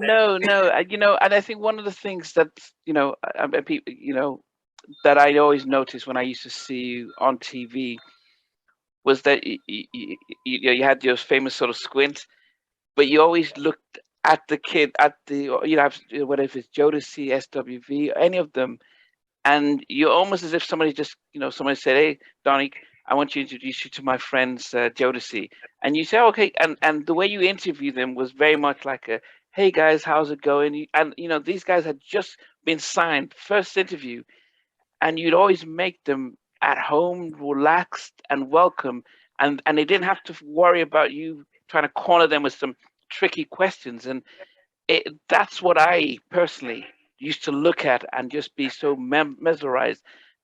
No. And I think one of the things that people, that I always noticed when I used to see you on TV was that you had your famous sort of squint, but you always looked at the kid, at the, whether if it's Jodeci, SWV, any of them, and you're almost as if somebody just, somebody said, "Hey, Donnie, I want you to introduce you to my friends, Jodeci," and you say, "Okay," and the way you interview them was very much like a, "Hey guys, how's it going?" And these guys had just been signed, first interview, and you'd always make them at home, relaxed and welcome, and they didn't have to worry about you trying to corner them with some tricky questions. And that's what I personally used to look at and just be so mesmerized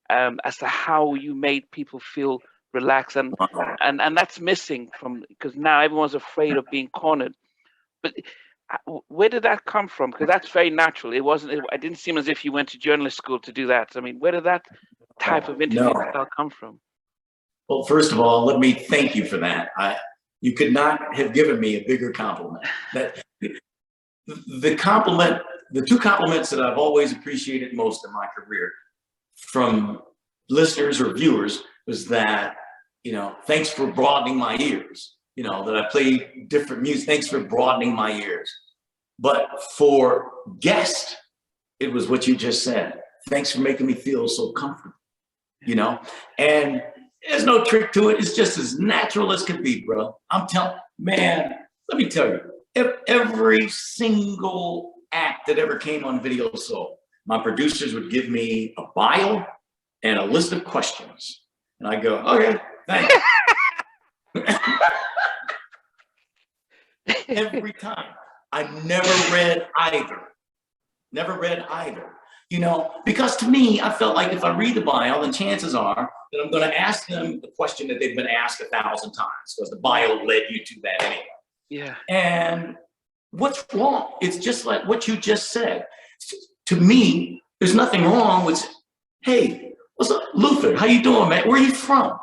as to how you made people feel relaxed, and that's missing from, because now everyone's afraid of being cornered. But where did that come from? Because that's very natural. It didn't seem as if you went to journalist school to do that. I mean, where did that type of interview style come from? Well, first of all, let me thank you for that. You could not have given me a bigger compliment. That the compliment, the two compliments that I've always appreciated most in my career from listeners or viewers was that, thanks for broadening my ears. That I play different music. Thanks for broadening my ears. But for guest, it was what you just said. Thanks for making me feel so comfortable. And there's no trick to it. It's just as natural as can be, bro. Man, let me tell you, every single act that ever came on Video Soul, my producers would give me a bio and a list of questions. And I go, okay, thanks. Every time. I never read either. Because to me, I felt like if I read the bio, then chances are that I'm going to ask them the question that they've been asked 1,000 times, because the bio led you to that anyway. Yeah. And what's wrong? It's just like what you just said. To me, there's nothing wrong with, "Hey, what's up, Luther? How you doing, man? Where are you from?"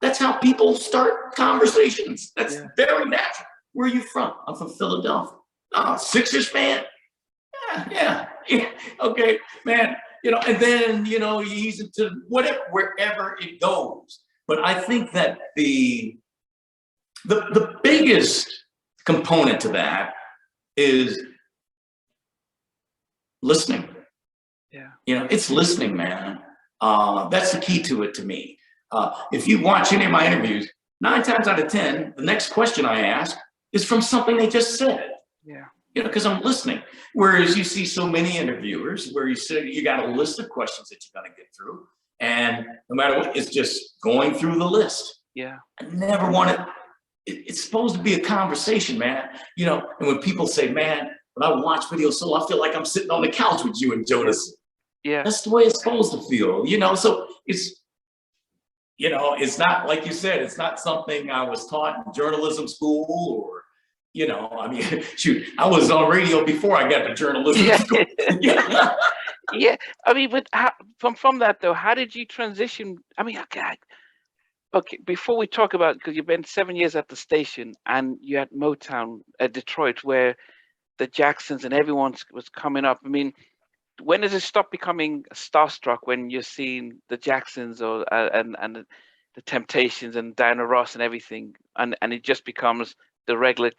That's how people start conversations. That's very natural. "Where are you from?" "I'm from Philadelphia." "Oh, Sixers fan?" Yeah. Okay, man. And then, you ease it to wherever it goes. But I think that the biggest component to that is listening. Yeah. It's listening, man. That's the key to it to me. If you watch any of my interviews, 9 times out of 10, the next question I ask is from something they just said. Yeah. Because I'm listening. Whereas you see so many interviewers where you got a list of questions that you're going to get through, and no matter what, it's just going through the list. Yeah. I never want it. It's supposed to be a conversation, man. And when people say, "Man, when I watch Video Soul, I feel like I'm sitting on the couch with you and Jodeci." Yeah. That's the way it's supposed to feel, So it's not, like you said, it's not something I was taught in journalism school or, shoot, I was on radio before I got to journalism school. Yeah. I mean, but from that though, how did you transition? I mean, okay, before we talk about, because you've been 7 years at the station and you had Motown at Detroit, where the Jacksons and everyone was coming up. I mean, when does it stop becoming starstruck when you're seeing the Jacksons or and the Temptations and Diana Ross and everything, and it just becomes the regular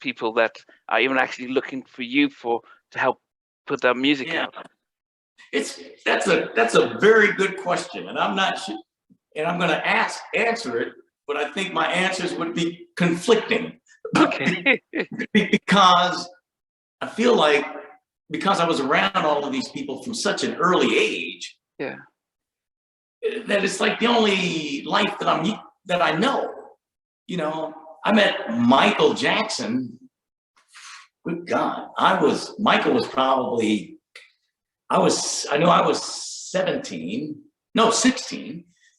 people that are even actually looking for you to help put their music out? That's a very good question, and I'm not sure, and I'm going to answer it, but I think my answers would be conflicting. Okay. Because I feel like, because I was around all of these people from such an early age, that it's like the only life that I know. I met Michael Jackson. Good God, Michael was probably, I knew I was 16,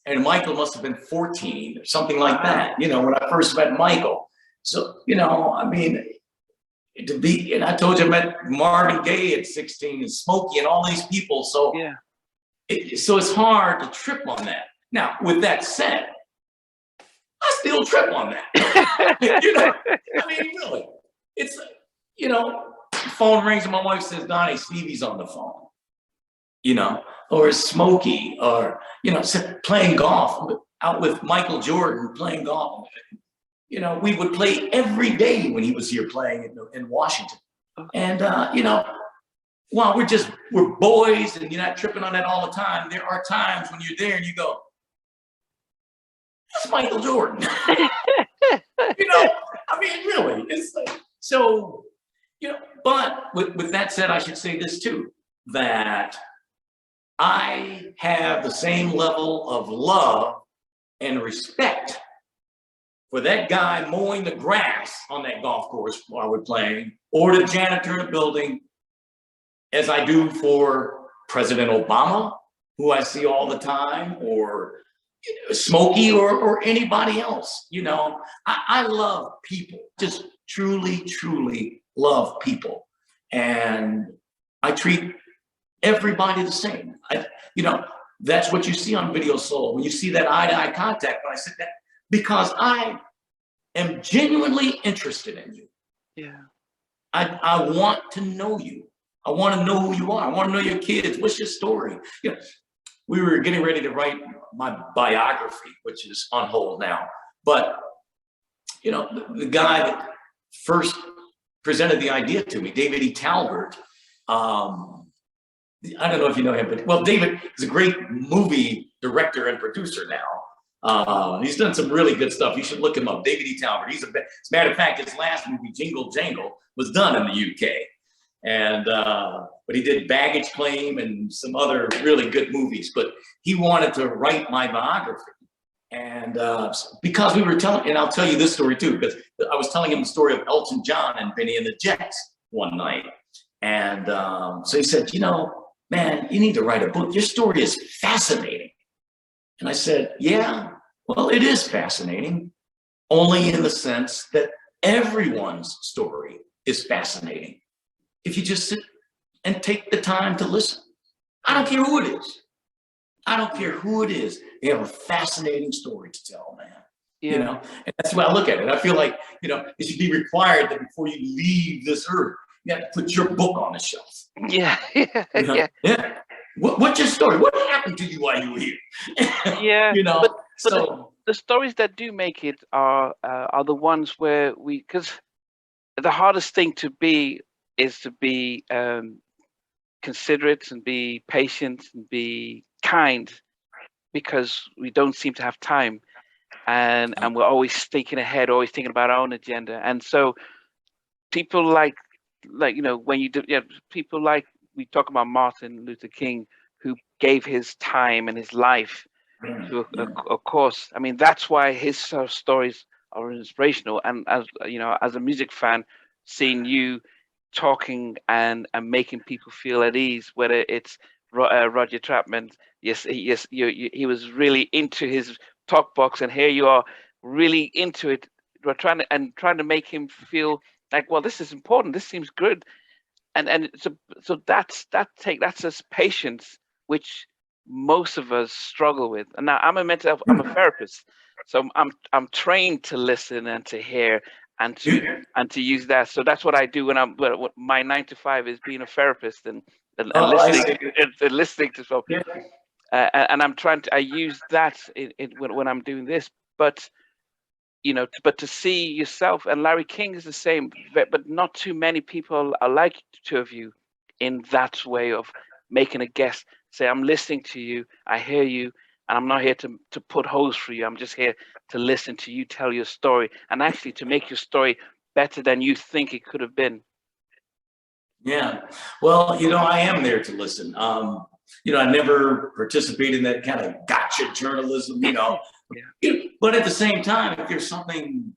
and Michael must have been 14 or something like that, when I first met Michael. So, I mean, and I told you I met Marvin Gaye at 16 and Smokey and all these people. So, so it's hard to trip on that. Now, with that said, I still trip on that. I mean, really, it's, you know, phone rings and my wife says, Donnie, Stevie's on the phone, you know, or Smokey, or, you know, playing golf out with Michael Jordan playing golf. You know, we would play every day when he was here playing in Washington. And, you know, while we're boys and you're not tripping on that all the time, there are times when you're there and you go, that's Michael Jordan. You know, I mean, really, it's like, so, you know, but with that said, I should say this too, that I have the same level of love and respect for that guy mowing the grass on that golf course while we're playing, or the janitor in the building, as I do for President Obama, who I see all the time, or Smokey, or anybody else. You know, I love people, just truly, truly love people. And I treat everybody the same. You know, that's what you see on Video Soul. When you see that eye-to-eye contact, when I said that, because I am genuinely interested in you. Yeah. I want to know you. I want to know who you are. I want to know your kids. What's your story? You know, we were getting ready to write my biography, which is on hold now. But, you know, the guy that first presented the idea to me, David E. Talbert, I don't know if you know him, but, well, David is a great movie director and producer now. He's done some really good stuff. You should look him up. David E. Talbert. As a matter of fact, his last movie, Jingle Jangle, was done in the UK. And but he did Baggage Claim and some other really good movies. But he wanted to write my biography. And because we were telling, and I'll tell you this story too, because I was telling him the story of Elton John and Benny and the Jets one night. And so he said, you know, man, you need to write a book. Your story is fascinating. And I said, yeah, well, it is fascinating, only in the sense that everyone's story is fascinating if you just sit and take the time to listen. I don't care who it is. I don't care who it is. They have a fascinating story to tell, man. Yeah. You know, and that's the way I look at it. I feel like, you know, it should be required that before you leave this earth, you have to put your book on the shelf. Yeah. You know? Yeah. Yeah. What's your story? What happened to you while you were here? Yeah. You know, but so the stories that do make it are the ones where because the hardest thing to be is to be considerate and be patient and be kind, because we don't seem to have time, and we're always thinking ahead, always thinking about our own agenda. And so people like you know, when you do, yeah, people like, we talk about Martin Luther King, who gave his time and his life to a cause. I mean, that's why his stories are inspirational. And as you know, as a music fan, seeing you talking and making people feel at ease, whether it's Roger Troutman, yes, he was really into his talk box, and here you are really into it. We're trying to make him feel like, well, this is important. This seems good. And so that's just patience, which most of us struggle with. And now I'm a therapist, so I'm trained to listen and to hear and to use that. So that's what I do when my 9 to 5 is being a therapist and listening to stuff. Yeah. And I use that when I'm doing this. But you know, but to see yourself, and Larry King is the same, but not too many people are like the two of you in that way of making a guest say, I'm listening to you, I hear you, and I'm not here to put holes for you. I'm just here to listen to you tell your story, and actually to make your story better than you think it could have been. Yeah, well, you know, I am there to listen. You know, I never participate in that kind of gotcha journalism, you know. Yeah. But at the same time, if there's something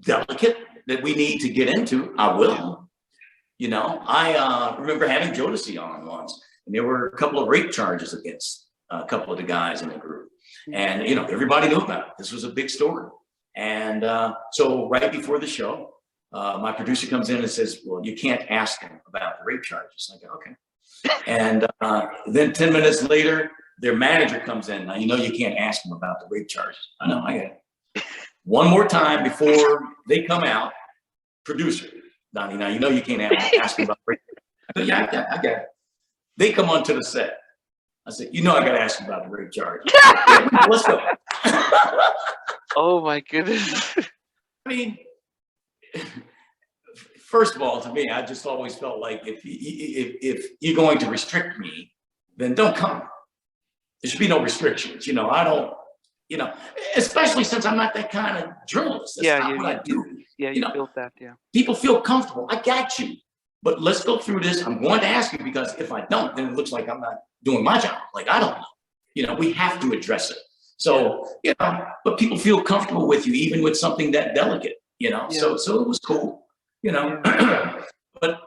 delicate that we need to get into, I will. You know, I remember having Jodeci on once, and there were a couple of rape charges against a couple of the guys in the group. And, you know, everybody knew about it. This was a big story. And so right before the show, my producer comes in and says, well, you can't ask them about the rape charges. I go, okay. And then 10 minutes later, their manager comes in. Now, you know, you can't ask them about the rape charges. I know, I get it. One more time before they come out, producer, Donnie, now you know you can't ask me about rape. I said, yeah, I got it. They come onto the set. I said, you know I got to ask you about the rape charge. Yeah, let's go. Oh my goodness. I mean, first of all, to me, I just always felt like if you're going to restrict me, then don't come. There should be no restrictions. I don't, especially since I'm not that kind of journalist. That's not what I do. Yeah, you built that, yeah. People feel comfortable. I got you. But let's go through this. I'm going to ask you because if I don't, then it looks like I'm not doing my job. Like, I don't know. We have to address it. So, but people feel comfortable with you, even with something that delicate, so it was cool, but,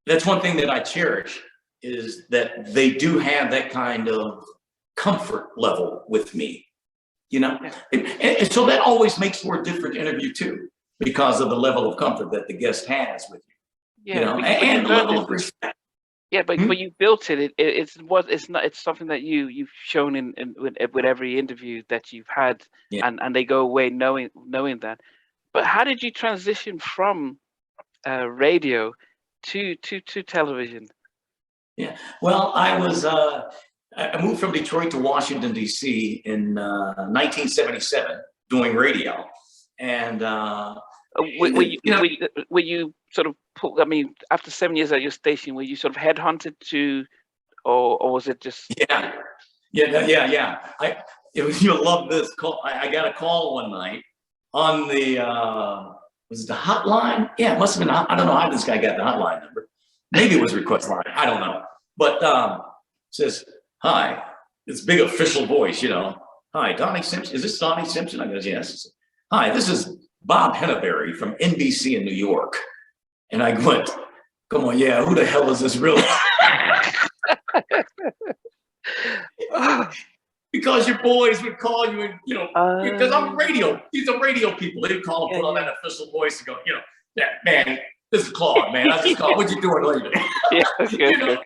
that's one thing that I cherish is that they do have that kind of comfort level with me, and so that always makes for a different interview too, because of the level of comfort that the guest has with you, and the level of respect. Yeah, but you built it. It's something that you've shown with every interview that you've had, and they go away knowing that. But how did you transition from radio to television? Yeah, well, I moved from Detroit to Washington D.C. in 1977 doing radio, and were you sort of after 7 years at your station, were you sort of headhunted to, or was it just? Yeah. You'll love this call. I got a call one night on the was it the hotline? Yeah, it must have been. I don't know how this guy got the hotline number. Maybe it was request line. I don't know. But says, "Hi," this big official voice. Hi, Donnie Simpson. Is this Donnie Simpson? I goes, yes. Hi, this is Bob Henneberry from NBC in New York. And I went, come on, yeah, who the hell is this really? Because your boys would call you and, because I'm radio. These are radio people. They'd call and put on that official voice and go, yeah, man, this is Claude, man. I just called. What you doing later? Okay.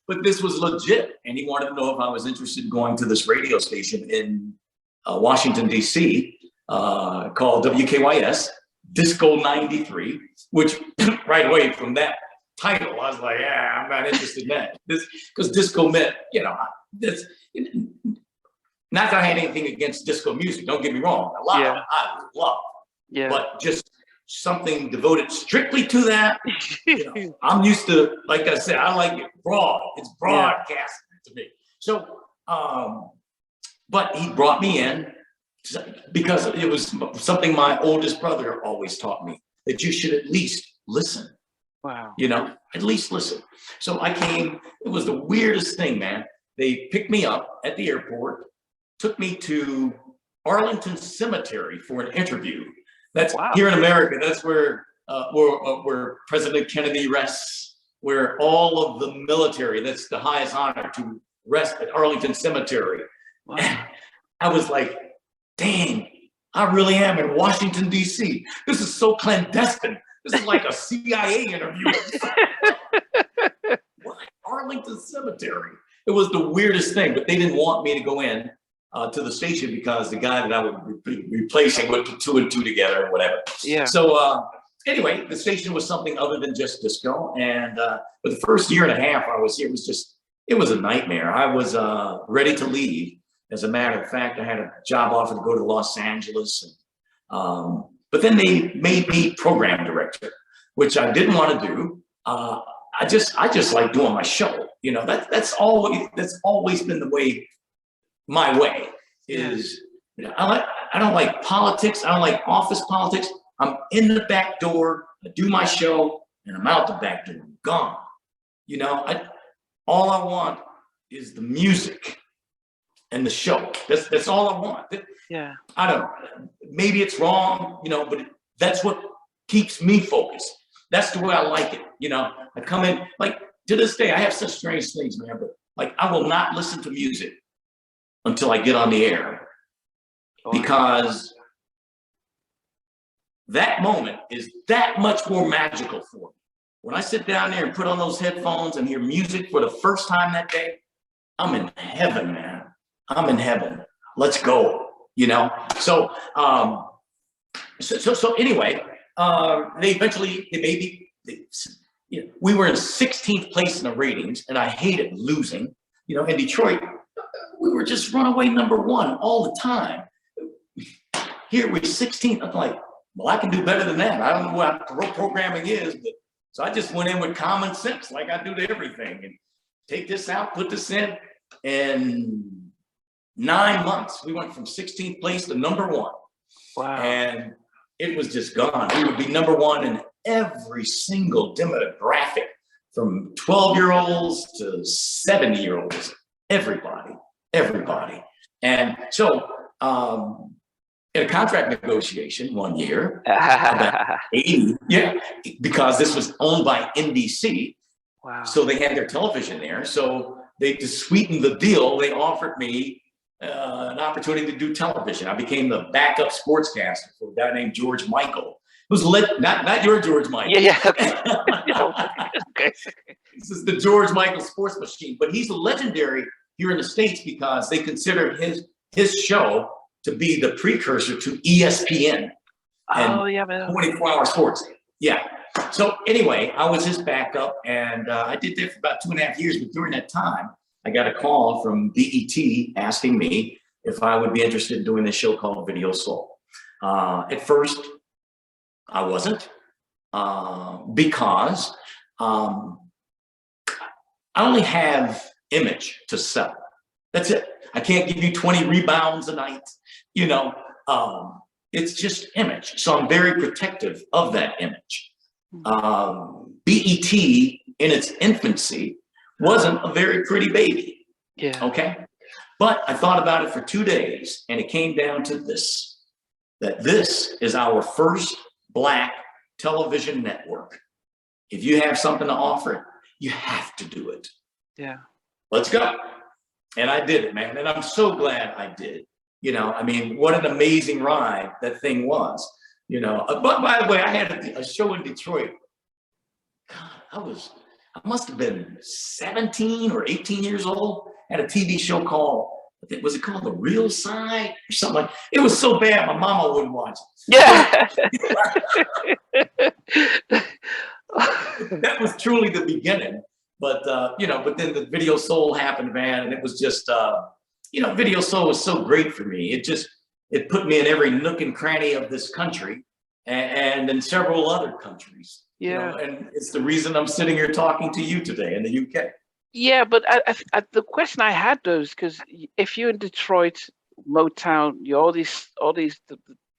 But this was legit. And he wanted to know if I was interested in going to this radio station in Washington, D.C., called WKYS, Disco 93, which right away from that title, I was like, yeah, I'm not interested in that. Because disco meant, this, not that I had anything against disco music, don't get me wrong. A lot of it I love. Yeah. But just something devoted strictly to that. I'm used to, like I said, I like it broad. It's broadcasting to me. So, but he brought me in because it was something my oldest brother always taught me, that you should at least listen. Wow. At least listen. So I came, it was the weirdest thing, man. They picked me up at the airport, took me to Arlington Cemetery for an interview. That's here in America. That's where President Kennedy rests, where all of the military, that's the highest honor, to rest at Arlington Cemetery. Wow. And I was like, dang, I really am in Washington, D.C. This is so clandestine. This is like a CIA interview. What? Arlington Cemetery. It was the weirdest thing, but they didn't want me to go in to the station because the guy that I would be replacing would put two and two together or whatever. Yeah. So anyway, the station was something other than just disco. And for the first year and a half I was here, it was a nightmare. I was ready to leave. As a matter of fact, I had a job offer to go to Los Angeles. But then they made me program director, which I didn't want to do. I just like doing my show. That's always been the way. My way is, I don't like politics. I don't like office politics. I'm in the back door, I do my show, and I'm out the back door, gone. All I want is the music and the show. That's all I want. Yeah. I don't know. Maybe it's wrong, but that's what keeps me focused. That's the way I like it. I come in, like, to this day, I have such strange things, man, but like, I will not listen to music until I get on the air, because that moment is that much more magical for me. When I sit down there and put on those headphones and hear music for the first time that day, I'm in heaven, man. I'm in heaven. Let's go. So anyway, we were in 16th place in the ratings, and I hated losing. You know, in Detroit, we were just runaway #1 all the time. Here we're 16th. I'm like, well, I can do better than that. I don't know what programming is, but so I just went in with common sense, like I do to everything, and take this out, put this in, and 9 months we went from 16th place to #1. Wow. And it was just gone. We would be #1 in every single demographic, from 12-year-olds to 70-year-olds, everybody. And so in a contract negotiation one year, about 80, because this was owned by NBC. Wow. So they had their television there. So to sweeten the deal, they offered me an opportunity to do television. I became the backup sportscaster for a guy named George Michael. Who's not your George Michael. Yeah. Okay. This is the George Michael sports machine, but he's legendary here in the States because they consider his show to be the precursor to ESPN. Oh, yeah, man. 24-hour sports. Yeah. So anyway, I was his backup, and I did that for about 2.5 years. But during that time, I got a call from BET asking me if I would be interested in doing this show called Video Soul. At first, I wasn't, because I only have image to sell. That's it. I can't give you 20 rebounds a night. You know, it's just image. So I'm very protective of that image. BET in its infancy wasn't a very pretty baby. Yeah. Okay. But I thought about it for 2 days, and it came down to this, that this is our first Black television network. If you have something to offer, you have to do it. Yeah. Let's go. And I did it, man. And I'm so glad I did. You know, I mean, what an amazing ride that thing was. You know, but by the way, I had a show in Detroit. God, I must have been 17 or 18 years old. I had a TV show called, was it called The Real Side or something like? It was so bad, my mama wouldn't watch it. Yeah. That was truly the beginning. But, you know, but then the Video Soul happened, man. And it was just, you know, Video Soul was so great for me. It put me in every nook and cranny of this country and in several other countries. Yeah. You know, and it's the reason I'm sitting here talking to you today in the UK. Yeah, but the question I had though is because if you're in Detroit, Motown,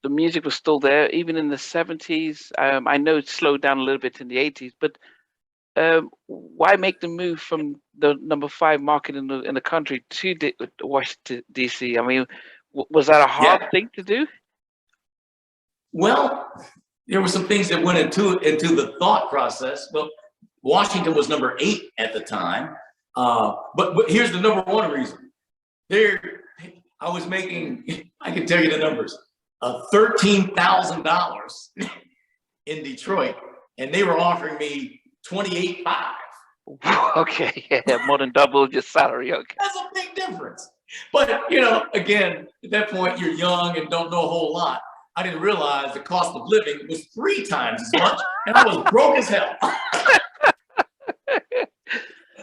the music was still there, even in the 70s. I know it slowed down a little bit in the 80s, but why make the move from the #5 market in the country to Washington DC? I mean, was that a hard thing to do? Well, there were some things that went into the thought process. Well, Washington was #8 at the time, but here's the #1 reason. I was making, I can tell you the numbers, $13,000 in Detroit, and they were offering me $28,500. Okay, yeah, more than double your salary. Okay, that's a big difference. But you know, again, at that point, you're young and don't know a whole lot. I didn't realize the cost of living was 3 times as much, and I was broke as hell.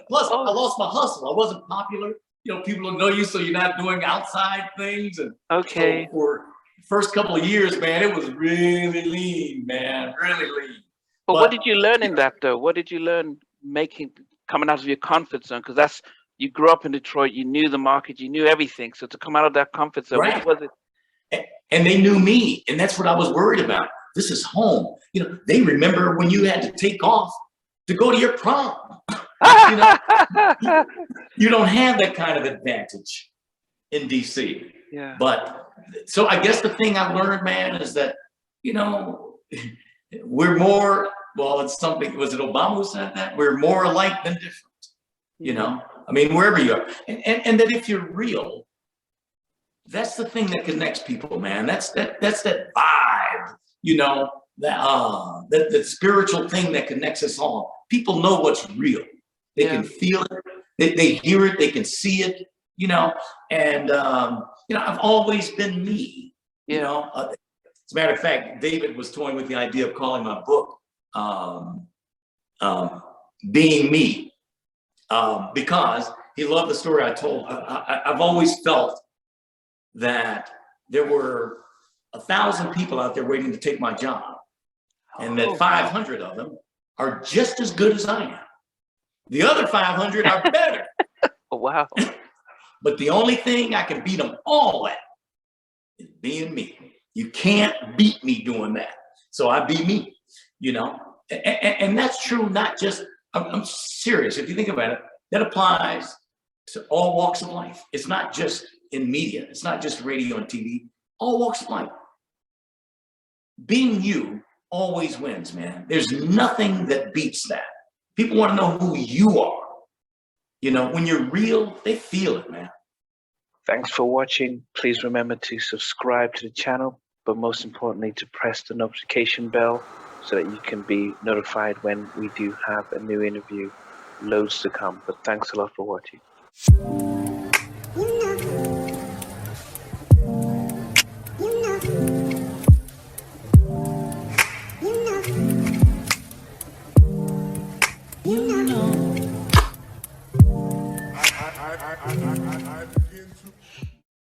Plus, I lost my hustle. I wasn't popular. You know, people don't know you, so you're not doing outside things. And okay, so for the first couple of years, man, it was really lean, man, really lean. But what did you learn in that, though? What did you learn coming out of your comfort zone? Because you grew up in Detroit, you knew the market, you knew everything. So to come out of that comfort zone, right. What was it? And they knew me, and that's what I was worried about. This is home. You know, they remember when you had to take off to go to your prom. You know, you don't have that kind of advantage in DC. Yeah. But so I guess the thing I learned, man, is that, you know, we're more, well, it's something, was it Obama who said that? We're more alike than different, you know? I mean, wherever you are. And that if you're real, that's the thing that connects people, man. That's that vibe, you know, that spiritual thing that connects us all. People know what's real. They can feel it. They hear it. They can see it, you know. And, you know, I've always been me, you know. As a matter of fact, David was toying with the idea of calling my book Being Me, because he loved the story I told. I've always felt that there were 1,000 people out there waiting to take my job, and that 500 of them are just as good as I am. The other 500 are better. Oh, wow. But the only thing I can beat them all at is being me. You can't beat me doing that. So I be me, you know? And that's true, not just, I'm serious. If you think about it, that applies to all walks of life. It's not just in media. It's not just radio and TV. All walks of life. Being you always wins, man. There's nothing that beats that. People want to know who you are. You know, when you're real, they feel it, man. Thanks for watching. Please remember to subscribe to the channel, but most importantly, to press the notification bell so that you can be notified when we do have a new interview. Loads to come, but thanks a lot for watching. I begin to